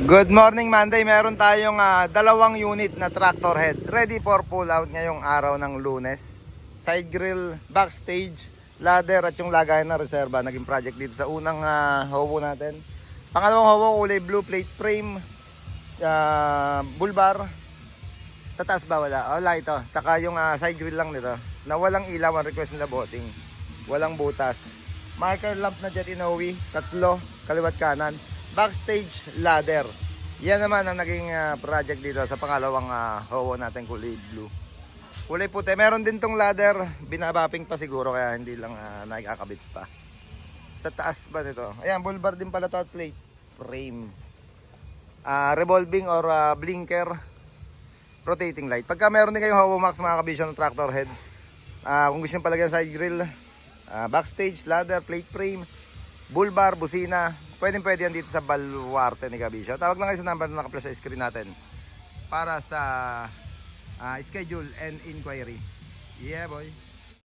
Good morning Monday, meron tayong dalawang unit na tractor head ready for pull out ngayong araw ng Lunes. Side grill, backstage, ladder at yung lagayan na reserva. Naging project dito sa unang hobo natin. Pangalawang hobo, kulay blue, plate frame, bull bar. Sa taas ba wala? Wala ito. Tsaka yung side grill lang nito na walang ilaw. Ang request nila boating, walang butas. Marker lamp na jet Inoue, tatlo, kaliwat kanan. Backstage ladder. Yan naman ang naging project dito sa pangalawang hobo natin, kulay blue. Kulay puti. Meron din tong ladder. Binabapping pa siguro kaya hindi lang nakikakabit pa. Sa taas ba nito? Ayan, bull bar din pala to at plate frame. Revolving or blinker. Rotating light. Pagka meron din kayong Hobo Max mga kabisyon ng tractor head. Kung gusto nyo palagyan side grill, backstage, ladder, plate frame, bull bar, busina. Pwede yan dito sa baluarte ni Kabisyo. Tawag lang kayo sa number na naka-flash sa screen natin para sa schedule and inquiry. Yeah boy.